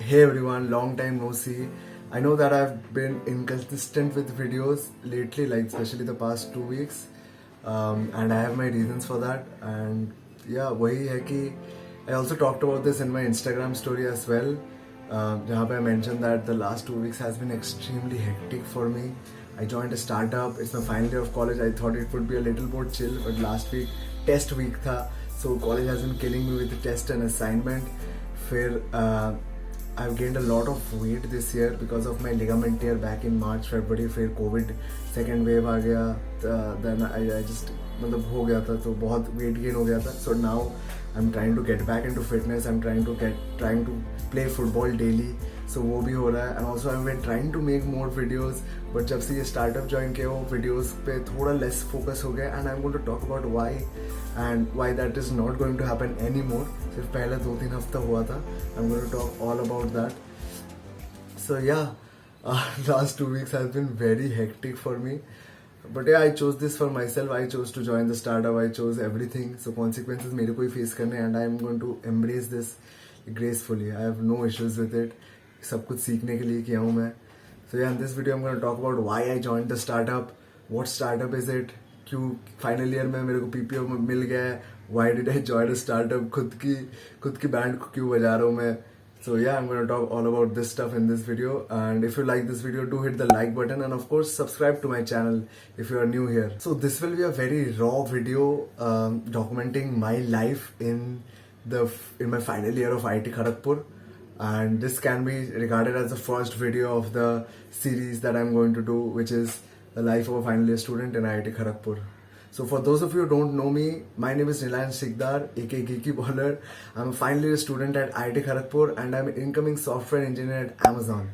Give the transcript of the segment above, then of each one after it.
Hey everyone, long time no see. I know that I've been inconsistent with videos lately, like especially the past 2 weeks, and I have my reasons for that. And yeah, वही है कि I also talked about this in my Instagram story as well, जहाँ पे I mentioned that the last 2 weeks has been extremely hectic for me. I joined a startup. It's my final year of college. I thought it would be a little more chill, but last week test week था, so college has been killing me with the test and assignment. फिर I've gained a lot of weight this year because of my ligament tear back in March, February. फिर COVID second wave आ गया, then I just मतलब हो गया था, तो बहुत weight gain हो गया था. So now I'm trying to get back into fitness. I'm trying to play football daily. So वो भी हो रहा है. And also I've been trying to make more videos. But जब से ये startup join किया वो videos पे थोड़ा less focus हो गया. And I'm going to talk about why and why that is not going to happen anymore. सिर्फ पहले 2-3 हफ्ता हुआ था. I'm going to talk all about that. So yeah, last 2 weeks has been very hectic for me. But yeah, I chose this for myself. I chose to join the startup. I chose everything. So consequences मेरे को ही face करने, and I am going to embrace this gracefully. I have no issues with it. सब कुछ सीखने के लिए किया हूँ मैं. So yeah, in this video I'm going to talk about why I joined the startup. What startup is it? क्यों final year में मेरे को PPO मिल गया है? Why did I join a startup? खुद की बैंड को क्यों बजा रहा हूँ मैं? So yeah, I'm going to talk all about this stuff in this video, and if you like this video, do hit the like button and of course subscribe to my channel if you are new here. So this will be a very raw video documenting my life in my final year of IIT Kharagpur, and this can be regarded as the first video of the series that I'm going to do, which is the life of a final year student in IIT Kharagpur. So for those of you who don't know me, my name is Sikdar, aka GeekyBaller. I'm a final year student at IIT Kharagpur and I'm an incoming software engineer at Amazon.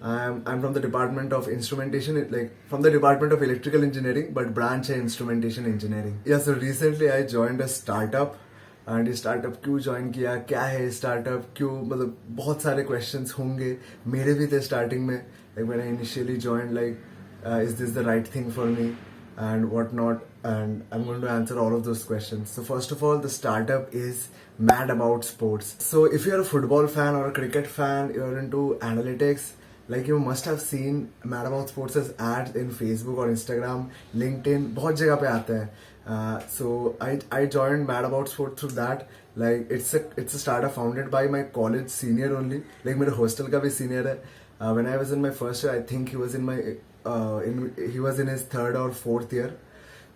I'm from the department of instrumentation, like from the department of electrical engineering, but branch है instrumentation engineering. Yeah, so recently I joined a startup. And ये startup क्यों join किया, क्या है ये startup, क्यों, मतलब बहुत सारे क्वेश्चंस होंगे, मेरे भी थे स्टार्टिंग में, like when I initially join, like is this the right thing for me and what not, and I'm going to answer all of those questions. So first of all, the startup is mad about sports. So if you're a football fan or a cricket fan, you're into analytics, like you must have seen mad about sports as ads in Facebook or Instagram, LinkedIn, बहुत जगह पे आते हैं. So I joined mad about sports through that. Like it's a startup founded by my college senior only, like मेरे hostel का भी senior है. When I was in my first year, I think he was in my he was in his 3rd or 4th year.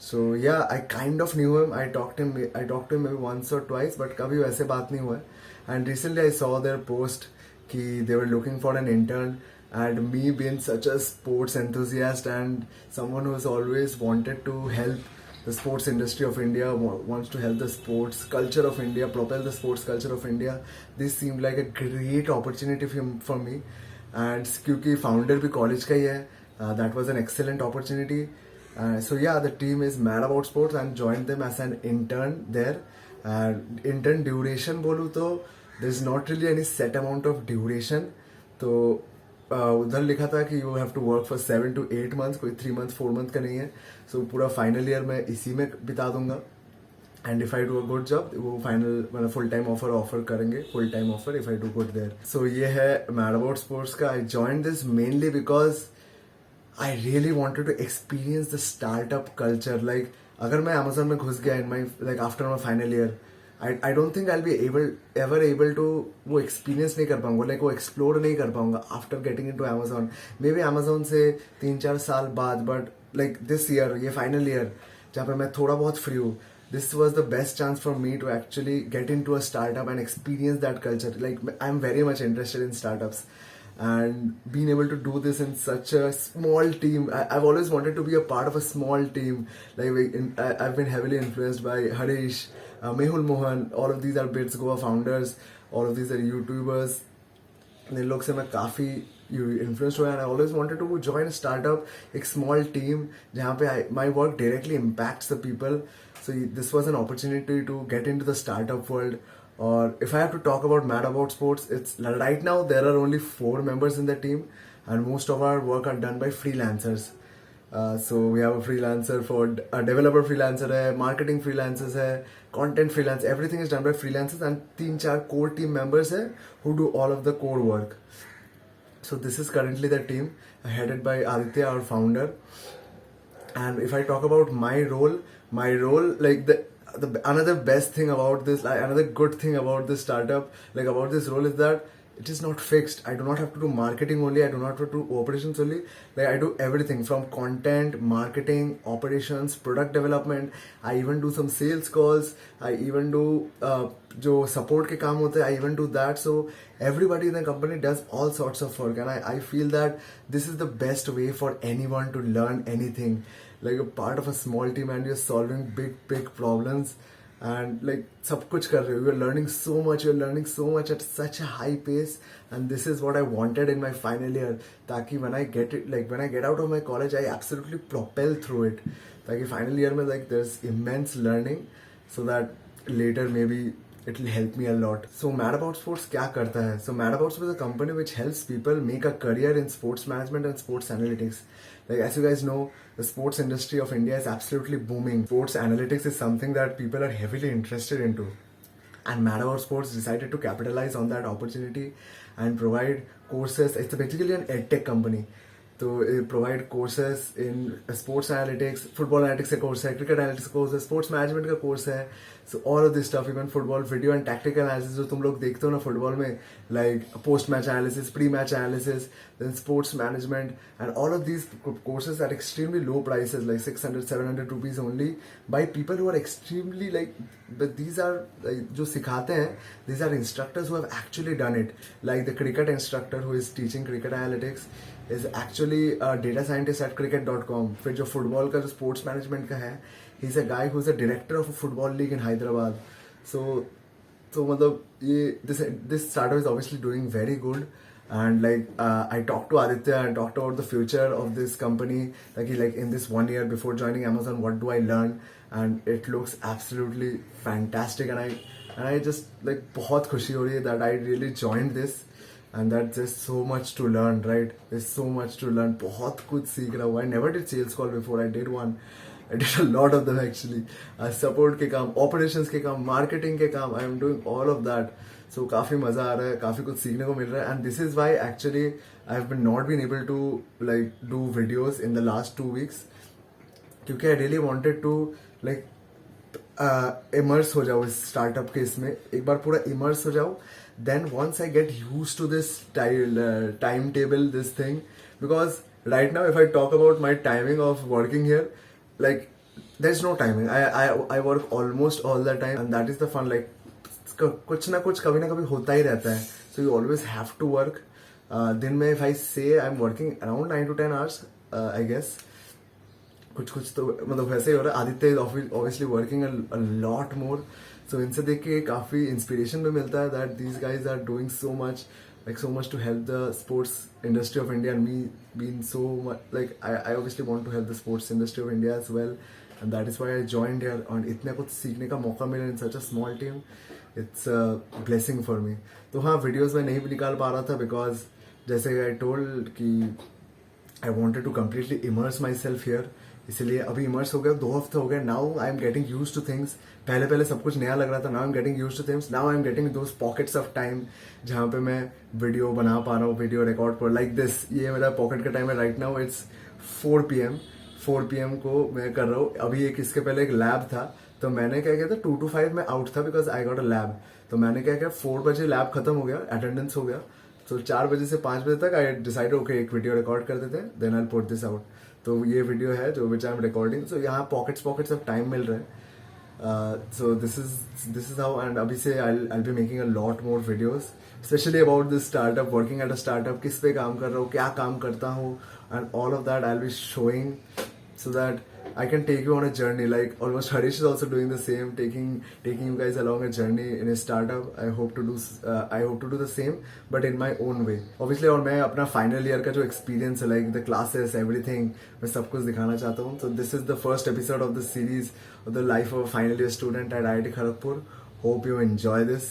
So yeah, I kind of knew him. I talked to him maybe once or twice, but कभी वैसे बात नहीं हुआ. And recently I saw their post कि they were looking for an intern, and me being such a sports enthusiast and someone who has always wanted to help the sports industry of India, wants to help the sports culture of India, propel the sports culture of India, this seemed like a great opportunity for me. And क्योंकि founder भी college का ही है, that was an excellent opportunity. So yeah, the team is mad about sports and joined them as an intern there. Intern duration बोलूँ तो there's not really any set amount of duration. तो उधर लिखा था कि you have to work for 7 to 8 months, कोई 3 months 4 months का नहीं है. So पूरा final year मैं इसी में बिता दूंगा. And if I do a good job, वो final मतलब full time offer करेंगे, full time offer if I do good there. So ये है mad about sports का. I joined this mainly because I really wanted to experience the startup culture. Like अगर मैं Amazon में घुस गया in my like after my final year, I don't think I'll be ever able to वो experience नहीं कर पाऊंगा, like वो explore नहीं कर पाऊंगा after getting into Amazon. Maybe Amazon से 3-4 साल बाद, but like this year, ये final year जहाँ पे मैं थोड़ा बहुत free हूँ, this was the best chance for me to actually get into a startup and experience that culture. Like I'm very much interested in startups. And being able to do this in such a small team, I've always wanted to be a part of a small team. Like I've been heavily influenced by Harish, Mehul Mohan. All of these are Bits Goa founders. All of these are YouTubers. इन लोग से मैं काफ़ी influenced हुआ, and I always wanted to join a startup, a small team जहाँ पे my work directly impacts the people. So this was an opportunity to get into the startup world. Or if I have to talk about mad about sports, it's right now there are only 4 members in the team, and most of our work are done by freelancers. So we have a freelancer for a developer freelancer है, marketing freelancers है, content freelance, everything is done by freelancers and 3-4 core team members है who do all of the core work. So this is currently the team headed by Aditya, our founder. And if I talk about my role, like the another best thing about this, like another good thing about this startup, like about this role is that it is not fixed. I do not have to do marketing only. I do not have to do operations only. Like I do everything from content, marketing, operations, product development. I even do some sales calls. I even do जो support के काम होते हैं. I even do that. So everybody in the company does all sorts of work, and I feel that this is the best way for anyone to learn anything. Like a part of a small team and you're solving big problems. And like सब कुछ कर रहे हो, you're learning so much at such a high pace, and this is what I wanted in my final year, ताकि when I get out of my college I absolutely propel through it, ताकि final year में like there's immense learning, so that later maybe it will help me a lot. So Mad About Sports क्या करता है? So Mad About Sports is a company which helps people make a career in sports management and sports analytics. Like as you guys know, the sports industry of India is absolutely booming. Sports analytics is something that people are heavily interested into. And Mad About Sports decided to capitalize on that opportunity and provide courses. It's basically an edtech company. So it provide courses in sports analytics, football analytics का course है, cricket analytics का course है, sports management का course है. So all of this stuff, even football video and tactical analysis जो तुम लोग देखते हो ना football में, like post match analysis, pre match analysis, then sports management, and all of these courses at extremely low prices, like 600-700 rupees only, by people who are extremely like. But these are like, जो सिखाते हैं, these are instructors who have actually done it. Like the cricket instructor who is teaching cricket analytics is actually a data scientist at cricket.com. फिर जो football का जो sports management का है, he's a guy who's a director of a football league in Hyderabad. So मतलब ये this startup is obviously doing very good. And like I talked to Aditya and talked about the future of this company, like in this 1 year before joining Amazon, what do I learn? And it looks absolutely fantastic, and I just like बहुत खुशी हो रही है that I really joined this, and that there's so much to learn, right? There's so much to learn. बहुत कुछ सीख रहा हूँ. I never did sales call before. I did one. I did a lot of them actually. Support के काम, operations के काम, marketing के काम. I am doing all of that. So काफी मजा आ रहा है, काफी कुछ सीखने को मिल रहा है, and this is why actually I've not been able to like do videos in the last 2 weeks, क्योंकि I really wanted to like immerse हो जाओ इस startup के इसमें, एक बार पूरा immerse हो जाओ. Then once I get used to this timetable, this thing, because right now if I talk about my timing of working here, like there's no timing. I work almost all the time, and that is the fun. Like कुछ ना कुछ कभी ना कभी होता ही रहता है. So you always have to work. दिन में if I say I'm working around 9 to 10 hours, I guess. कुछ तो मतलब वैसे ही हो रहा है. Aditya is obviously working a lot more. So इनसे देख के काफ़ी इंस्पिरेशन भी मिलता है that these guys are doing so much to help the sports industry of India, and me being so much like I obviously want to help the sports industry of India as well, and that is why I joined here. और इतने कुछ सीखने का मौका मिला in such a small team, it's a blessing for me. तो हाँ, videos मैं नहीं भी निकाल पा रहा था because जैसे I told कि I wanted to completely immerse myself here, इसलिए अभी इमर्स हो गया. 2 हफ्ते हो गए. Now I am getting use two things. पहले सब कुछ नया लग रहा था. Now I am getting use two things. Now I am getting those pockets of time जहाँ पे मैं वीडियो बना पा रहा हूँ, वीडियो रिकॉर्ड पर लाइक दिस. ये मेरा पॉकेट का टाइम है राइट नाउ. इट्स 4 PM को मैं कर रहा हूँ. अभी इसके पहले एक लैब था, तो मैंने क्या किया था, 2 to 5 में आउट था because I got a lab. तो मैंने क्या किया, 4 बजे लैब खत्म हो गया, अटेंडेंस हो गया. तो 4 बजे से 5 बजे तक आई डिसाइड ओके एक वीडियो रिकॉर्ड कर देते हैं, then I put this out. तो ये वीडियो है जो विच आई एम रिकॉर्डिंग. सो यहाँ पॉकेट्स ऑफ टाइम मिल रहे हैं. So this is how. And अभी से I be making a lot more videos, especially about this startup, working at a startup, किस पे काम कर रहा हूँ, क्या काम करता हूँ, and all of that I will be showing so that I can take you on a journey. Like almost Harish is also doing the same, taking you guys along a journey in his startup. I hope to do the same, but in my own way. Obviously, और मैं अपना final year का जो experience है, like the classes, everything, मैं सब कुछ दिखाना चाहता हूँ. So this is the first episode of the series of the life of a final year student at IIT Kharagpur. Hope you enjoy this.